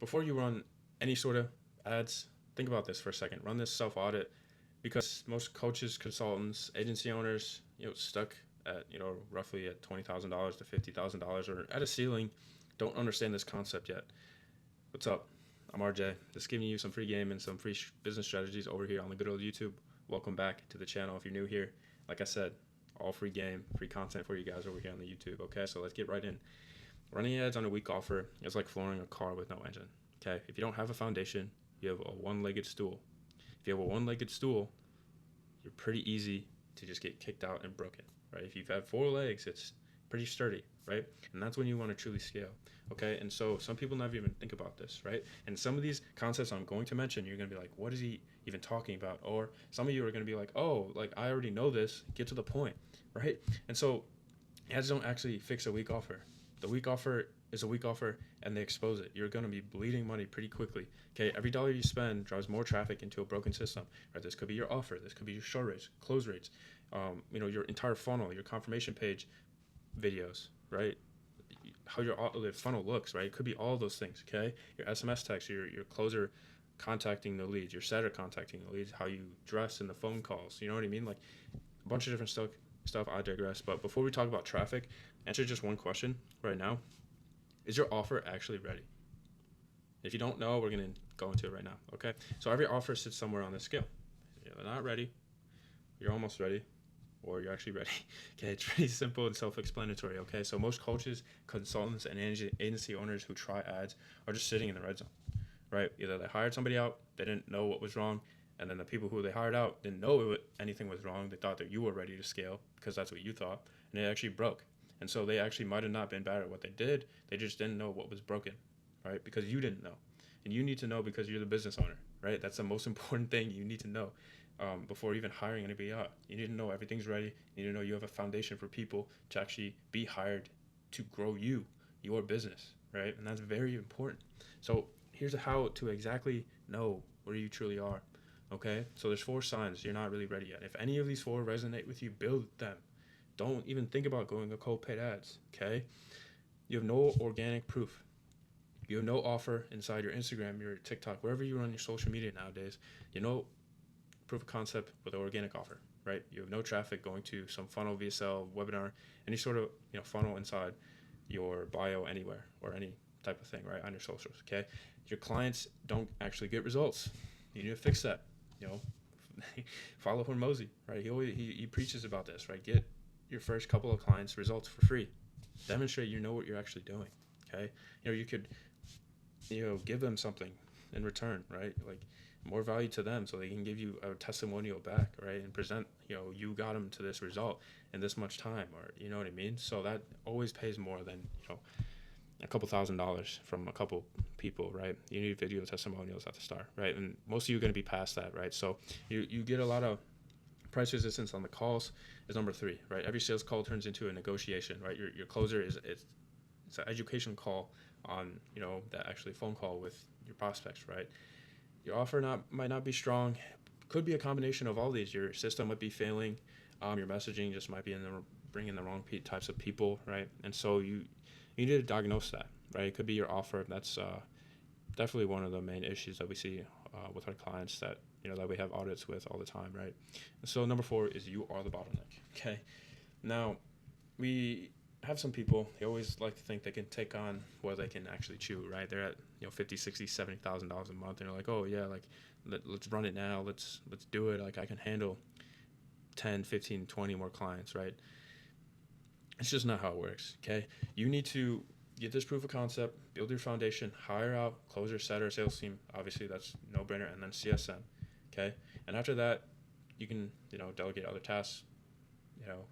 before you run any sort of ads, think about this for a second. Run this self audit because most coaches, consultants, agency owners, stuck at roughly at $20,000 to $50,000 or at a ceiling, don't understand this concept yet. What's up? I'm RJ. Just giving you some free game and some free business strategies over here on the good old YouTube. Welcome back to the channel if you're new here. Like I said, all free game, free content for you guys over here on the YouTube. Okay, so let's get right in. Running ads on a weak offer is like flooring a car with no engine. Okay, if you don't have a foundation, you have a one-legged stool. If you have a one-legged stool, you're pretty easy to just get kicked out and broken, right? If you've had four legs, it's pretty sturdy, right? And that's when you want to truly scale, okay? And so some people never even think about this, right? And some of these concepts I'm going to mention, you're going to be like, what is he even talking about? Or some of you are going to be like, oh, like I already know this, get to the point, right? And so ads don't actually fix a weak offer. The weak offer is a weak offer and they expose it. You're going to be bleeding money pretty quickly. Okay, every dollar you spend drives more traffic into a broken system. Right, this could be your offer, this could be your show rates, close rates, your entire funnel, your confirmation page videos, right? How your funnel looks, right? It could be all those things. Okay, your SMS text, your closer contacting the leads, your setter contacting the leads, how you dress in the phone calls. You know what I mean? Like a bunch of different stuff. I digress. But before we talk about traffic, answer just one question right now. Is your offer actually ready? If you don't know, we're going to go into it right now, okay? So every offer sits somewhere on the scale. You're not ready, you're almost ready, or you're actually ready. Okay, it's pretty simple and self-explanatory, okay? So most coaches, consultants, and agency owners who try ads are just sitting in the red zone, right? Either they hired somebody out, they didn't know what was wrong, and then the people who they hired out didn't know anything was wrong. They thought that you were ready to scale because that's what you thought, and it actually broke. And so they actually might have not been bad at what they did. They just didn't know what was broken, right? Because you didn't know. And you need to know because you're the business owner, right? That's the most important thing you need to know before even hiring anybody out. You need to know everything's ready. You need to know you have a foundation for people to actually be hired to grow your business, right? And that's very important. So here's how to exactly know where you truly are, okay? So there's 4 signs you're not really ready yet. If any of these 4 resonate with you, build them. Don't even think about going to cold paid ads, okay? You have no organic proof. You have no offer inside your Instagram, your TikTok, wherever you run your social media nowadays. Proof of concept with an organic offer, right? You have no traffic going to some funnel, VSL, webinar, any sort of funnel inside your bio anywhere or any type of thing, right, on your socials, okay? Your clients don't actually get results. You need to fix that, Follow Hormozi, right? He preaches about this, right? Get your first couple of clients results for free. Demonstrate you know what you're actually doing, okay? You could give them something in return, right? Like more value to them so they can give you a testimonial back, right? And present, you got them to this result in this much time, or you know what I mean? So that always pays more than, a couple $1,000s from a couple people, right? You need video testimonials at the start, right? And most of you are going to be past that, right? So you get a lot of price resistance on the calls is number 3, right? Every sales call turns into a negotiation, right? Your closer it's an education call on, that actually phone call with your prospects, right? Your offer might not be strong. Could be a combination of all these. Your system might be failing. Your messaging just might be bringing the wrong types of people, right? And so you need to diagnose that, right? It could be your offer. That's definitely one of the main issues that we see with our clients that that we have audits with all the time, right? And so number 4 is you are the bottleneck. Okay, now we have some people, they always like to think they can take on what they can actually chew, right? They're at $50, $60, $70,000 a month, and they're like, oh yeah, like let's run it now, let's do it, like I can handle 10, 15, 20 more clients, right? It's just not how it works. Okay, you need to get this proof of concept, build your foundation, hire out closer, setter, sales team. Obviously that's no brainer, and then CSM. Okay, and after that you can delegate other tasks,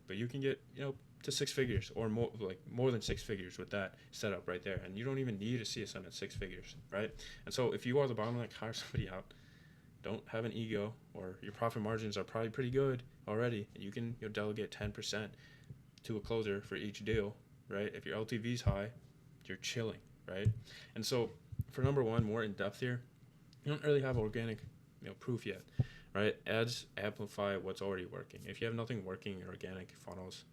but you can get to 6 figures or more, like more than 6 figures with that setup right there, and you don't even need a CSM at 6 figures, right? And so if you are the bottleneck, hire somebody out. Don't have an ego, or your profit margins are probably pretty good already, and you can delegate 10% to a closer for each deal, right? If your LTV is high, you're chilling, right? And so for number 1, more in depth here, you don't really have organic proof yet, right? Ads amplify what's already working. If you have nothing working in organic funnels,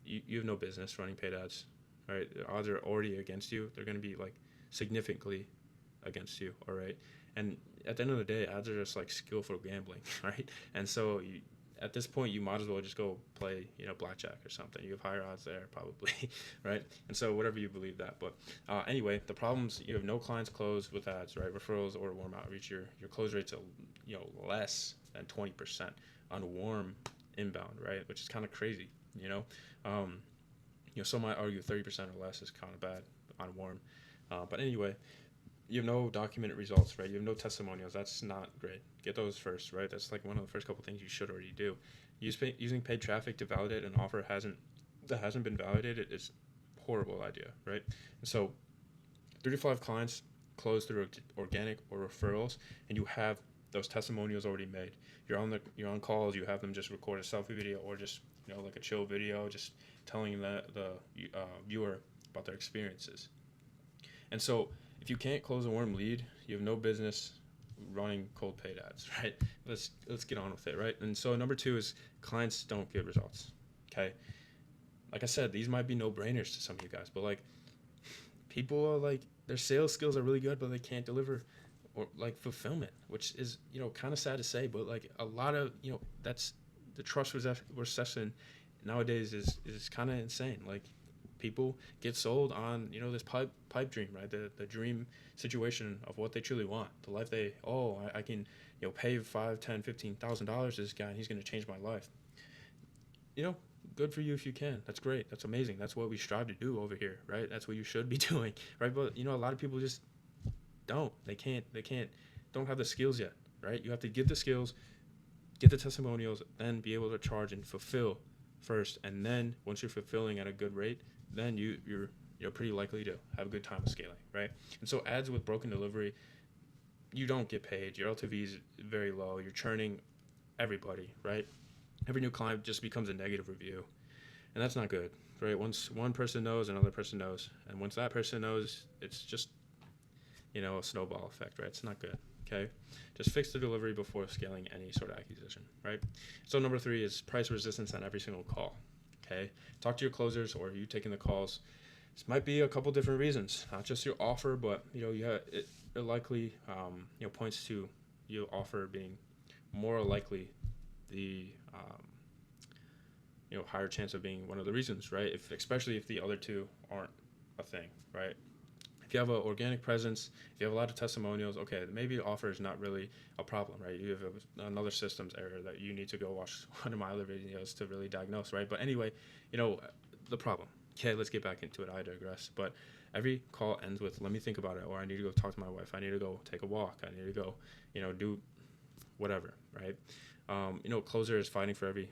you have no business running paid ads, right? The odds are already against you. They're going to be like significantly against you. All right. And at the end of the day, ads are just like skillful gambling, right? And so at this point, you might as well just go play, blackjack or something. You have higher odds there, probably, right? And so whatever you believe that. But anyway, the problems, you have no clients closed with ads, right? Referrals or warm outreach, your close rates are, less than 20% on warm inbound, right? Which is kind of crazy, some might argue 30% or less is kind of bad on warm. But anyway, you have no documented results, right? You have no testimonials. That's not great. Get those first, right? That's like one of the first couple things you should already do. Using paid traffic to validate an offer that hasn't been validated is a horrible idea, right? And so 3 to 5 clients closed through organic or referrals, and you have those testimonials already made. You're on calls. You have them just record a selfie video or just like a chill video, just telling the viewer about their experiences. And so if you can't close a warm lead, you have no business running cold paid ads, right? Let's get on with it, right? And so number 2 is clients don't get results. Okay, like I said, these might be no-brainers to some of you guys, but like people are like their sales skills are really good, but they can't deliver or like fulfillment, which is kind of sad to say, but like a lot of that's the trust recession nowadays is kind of insane. Like people get sold on this pipe dream, right? The dream situation of what they truly want, the life I can pay $5,000, $10,000, $15,000 to this guy and he's going to change my life. Good for you if you can. That's great. That's amazing. That's what we strive to do over here, right? That's what you should be doing, right? But a lot of people just don't have the skills yet, right? You have to get the skills, get the testimonials, then be able to charge and fulfill first, and then once you're fulfilling at a good rate, then you're pretty likely to have a good time of scaling, right? And so ads with broken delivery, you don't get paid. Your LTV is very low. You're churning everybody, right? Every new client just becomes a negative review, and that's not good, right? Once one person knows, another person knows, and once that person knows, it's just a snowball effect, right? It's not good. Okay, just fix the delivery before scaling any sort of acquisition, right? So number 3 is price resistance on every single call. Okay, talk to your closers or you taking the calls. This might be a couple different reasons, not just your offer, but it likely points to your offer being more likely the higher chance of being one of the reasons, right? Especially if the other 2 aren't a thing, right? If you have an organic presence, if you have a lot of testimonials, okay, maybe the offer is not really a problem, right? You have another systems error that you need to go watch one of my other videos to really diagnose, right? But anyway, the problem. Okay, let's get back into it. I digress. But every call ends with, let me think about it, or I need to go talk to my wife. I need to go take a walk. I need to go, do whatever, right? Closer is fighting for every,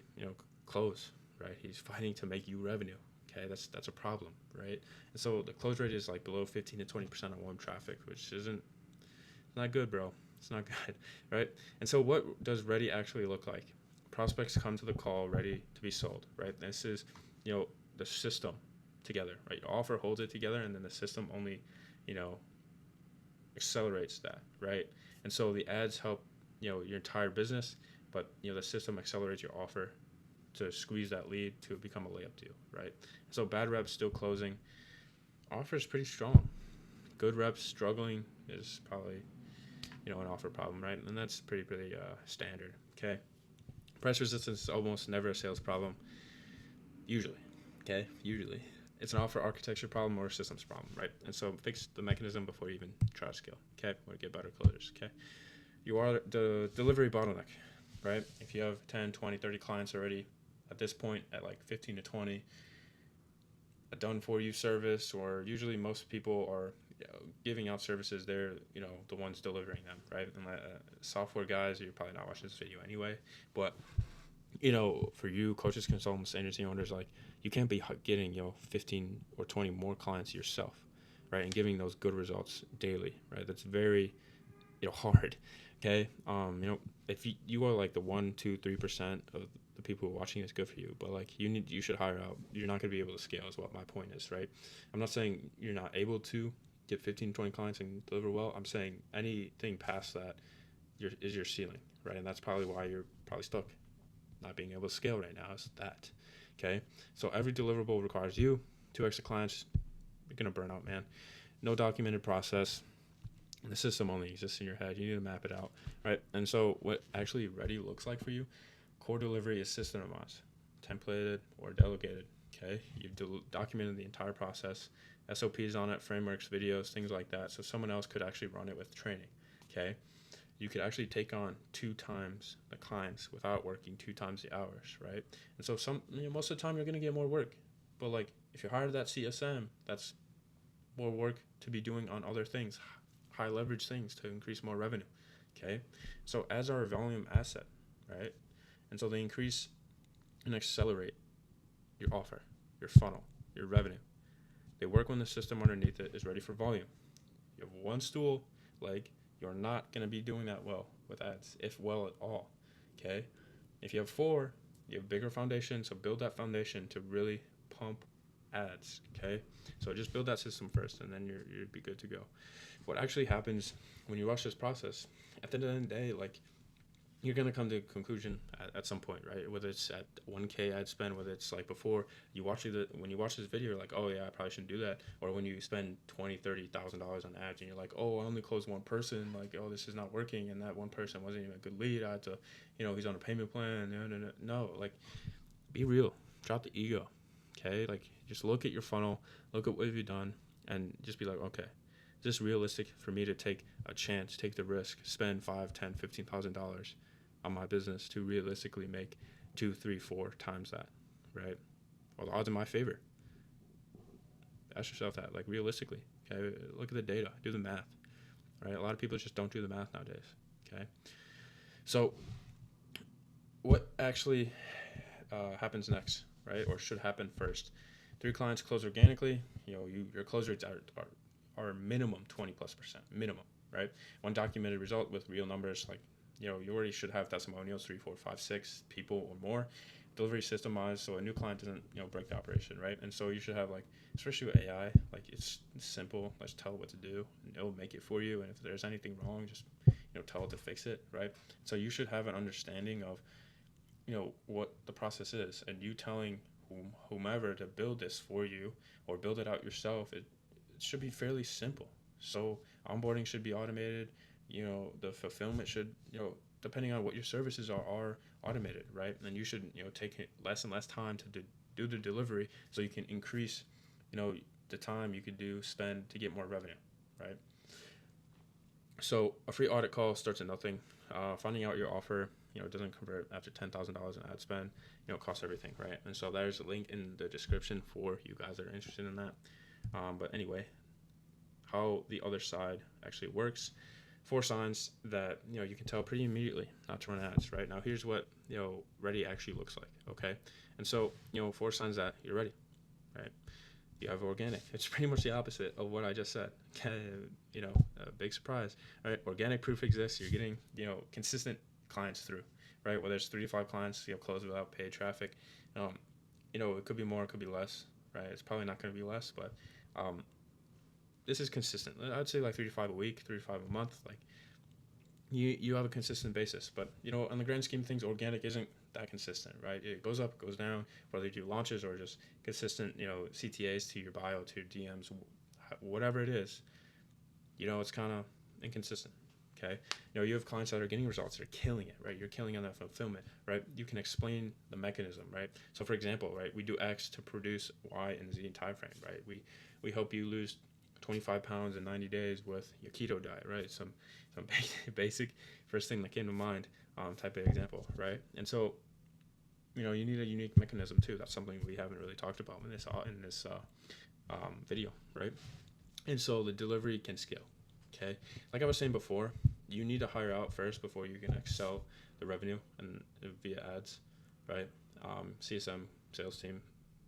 close, right? He's fighting to make you revenue. Okay, that's a problem, right? And so the close rate is like below 15 to 20% on warm traffic, which isn't not good, bro. It's not good, right? And so what does ready actually look like? Prospects come to the call ready to be sold, right? This is, the system together, right? Your offer holds it together, and then the system only, accelerates that, right? And so the ads help, your entire business, but the system accelerates your offer to squeeze that lead to become a layup deal, right? So bad reps still closing. Offer is pretty strong. Good reps struggling is probably, an offer problem, right? And that's pretty standard, okay? Price resistance is almost never a sales problem, usually, okay? Usually. It's an offer architecture problem or a systems problem, right? And so fix the mechanism before you even try to scale, okay? Or get better closers, okay? You are the delivery bottleneck, right? If you have 10, 20, 30 clients already, at this point, at like 15 to 20, a done-for-you service, or usually most people are giving out services. They're, the ones delivering them, right? And software guys, you're probably not watching this video anyway. But, for you, coaches, consultants, agency owners, like you can't be getting, 15 or 20 more clients yourself, right? And giving those good results daily, right? That's very, hard, okay? If you are like the 1%, 2%, 3% of the people who are watching is good for you, but like you should hire out. You're not going to be able to scale is what my point is, right? I'm not saying you're not able to get 15, 20 clients and deliver well. I'm saying anything past that is your ceiling, right? And that's probably why you're probably stuck not being able to scale right now, is that, okay? So every deliverable requires you, 2 extra clients, you're going to burn out, man. No documented process. The system only exists in your head. You need to map it out, right? And so what actually ready looks like for you, core delivery is systemized, templated, or delegated. Okay, you've documented the entire process, SOPs on it, frameworks, videos, things like that. So someone else could actually run it with training. Okay, you could actually take on 2 times the clients without working 2 times the hours, right? And so most of the time you're gonna get more work, but like if you hire that CSM, that's more work to be doing on other things, high leverage things to increase more revenue. Okay, so as our volume asset, right? And so they increase and accelerate your offer, your funnel, your revenue. They work when the system underneath it is ready for volume. You have one stool leg, you're not going to be doing that well with ads, if well at all. Okay, if you have 4, you have bigger foundation, so build that foundation to really pump ads. Okay, so just build that system first, and then you'd be good to go. What actually happens when you rush this process, at the end of the day, like, you're going to come to a conclusion at some point, right? Whether it's at 1K ad spend, whether it's like before you watch when you watch this video, you're like, oh yeah, I probably shouldn't do that. Or when you spend $20,000-$30,000 on ads and you're like, oh, I only closed one person, like, oh, this is not working. And that one person wasn't even a good lead. I had to, he's on a payment plan. No, like, be real, drop the ego. Okay. Like, just look at your funnel, look at what you've done, and just be like, okay, is this realistic for me to take a chance, take the risk, spend $5,000, $10,000, $15,000 on my business to realistically make 2, 3, 4 times that, right? Well, the odds in my favor. Ask yourself that, like, realistically. Okay, look at the data, do the math, right? A lot of people just don't do the math nowadays. Okay, so what actually happens next, right? Or should happen first? 3 clients close organically. Your close rates are minimum 20+%, minimum, right? One documented result with real numbers, like, you already should have testimonials, 3, 4, 5, 6 people or more. Delivery systemized, so a new client doesn't, break the operation, right? And so you should have, like, especially with AI, like, it's simple. Let's tell it what to do, and it'll make it for you. And if there's anything wrong, just, tell it to fix it, right? So you should have an understanding of, what the process is, and you telling whomever to build this for you or build it out yourself. It should be fairly simple. So onboarding should be automated. The fulfillment should, depending on what your services are automated, right? And you should, take less and less time to do the delivery, so you can increase, the time you could spend to get more revenue, right? So a free audit call starts at nothing. Finding out your offer, doesn't convert after $10,000 in ad spend, costs everything, right? And so there's a link in the description for you guys that are interested in that. But anyway, how the other side actually works. 4 signs that you can tell pretty immediately not to run ads. Right now, here's what ready actually looks like. Okay, and so 4 signs that you're ready. Right, you have organic. It's pretty much the opposite of what I just said. A big surprise. Right, organic proof exists. You're getting consistent clients through. Right, whether it's 3 to 5 clients closed without paid traffic. It could be more, it could be less. Right, it's probably not going to be less, but this is consistent. I'd say like 3 to 5 a week, 3 to 5 a month. Like, you have a consistent basis, but on the grand scheme of things, organic isn't that consistent, right? It goes up, goes down, whether you do launches or just consistent, CTAs to your bio, to your DMs, whatever it is, it's kind of inconsistent. Okay, you have clients that are getting results, they're killing it, right? You're killing on that fulfillment, right? You can explain the mechanism, right? So for example, right, we do X to produce Y in Z time frame, right? We help you lose 25 pounds in 90 days with your keto diet, right? Some basic first thing that came to mind type of example, right? And so, you need a unique mechanism too. That's something we haven't really talked about in this video, right? And so the delivery can scale. Okay, like I was saying before, you need to hire out first before you can excel the revenue and via ads, right? CSM, sales team,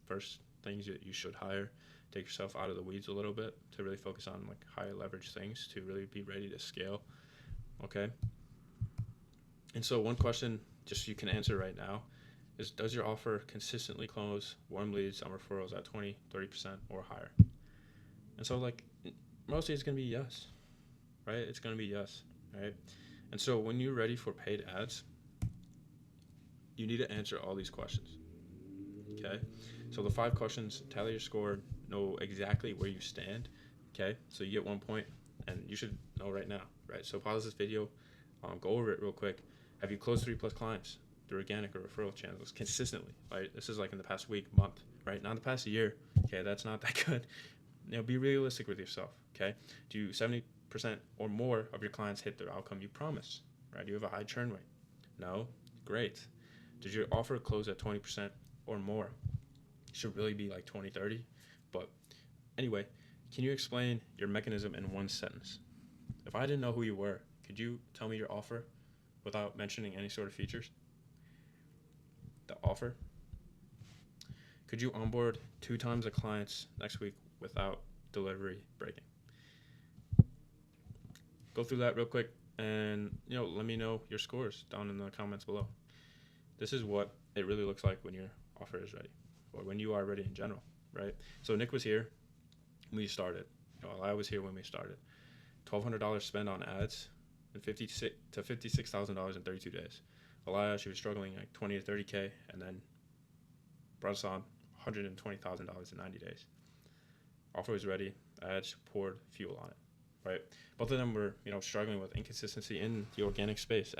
first things that you should hire. Take yourself out of the weeds a little bit to really focus on like higher leverage things to really be ready to scale. Okay. And so one question just you can answer right now is, does your offer consistently close warm leads on referrals at 20, 30% or higher? And so like mostly it's going to be yes, right? It's going to be yes, right? And so when you're ready for paid ads, you need to answer all these questions. Okay. So the 5 questions, tally your score, know exactly where you stand. Okay, so you get 1 point, and you should know right now, right? So pause this video, go over it real quick. Have you closed 3+ clients through organic or referral channels consistently, right? This is like in the past week, month, right? Not the past year. Okay, that's not that good. Be realistic with yourself. Okay, do 70% or more of your clients hit their outcome you promise, right? Do you have a high churn rate? No. Great. Did your offer close at 20% or more? It should really be like 20, 30. But anyway, can you explain your mechanism in one sentence? If I didn't know who you were, could you tell me your offer without mentioning any sort of features? The offer. Could you onboard 2 times the clients next week without delivery breaking? Go through that real quick and let me know your scores down in the comments below. This is what it really looks like when your offer is ready, or when you are ready in general, right? So Nick was here when we started. I was here when we started. $1,200 spent on ads and $56,000 to $56,000 in 32 days. Alaya, she was struggling like 20 to 30K, and then brought us on $120,000 in 90 days. Offer was ready. Ads poured fuel on it, right? Both of them were, struggling with inconsistency in the organic space.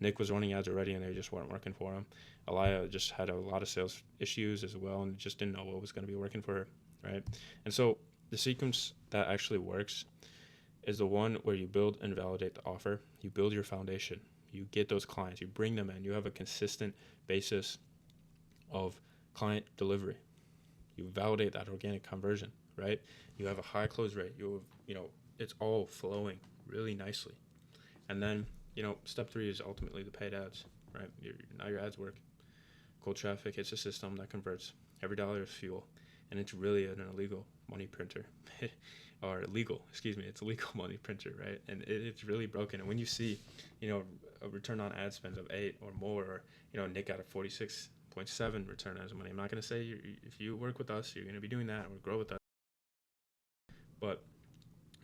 Nick was running ads already, and they just weren't working for him. Alaya just had a lot of sales issues as well, and just didn't know what was going to be working for her, right? And so the sequence that actually works is the one where you build and validate the offer. You build your foundation. You get those clients. You bring them in. You have a consistent basis of client delivery. You validate that organic conversion, right? You have a high close rate. It's all flowing really nicely. And then, step 3 is ultimately the paid ads, right? Now your ads work. Cold traffic hits a system that converts. Every dollar is fuel. And it's really an illegal money printer. It's a legal money printer, right? And it's really broken. And when you see, a return on ad spends of 8 or more, or, Nick got a 46.7 return on his money. I'm not going to say if you work with us, you're going to be doing that or grow with us. But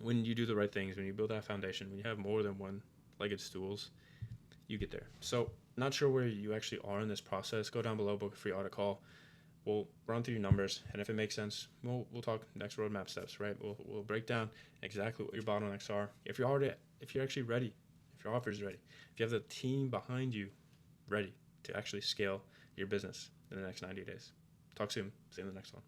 when you do the right things, when you build that foundation, when you have more than one-legged stools, you get there. So not sure where you actually are in this process. Go down below, book a free audit call. We'll run through your numbers, and if it makes sense, we'll talk next roadmap steps, right? We'll break down exactly what your bottlenecks are. If you're actually ready, if your offer is ready, if you have the team behind you ready to actually scale your business in the next 90 days. Talk soon. See you in the next one.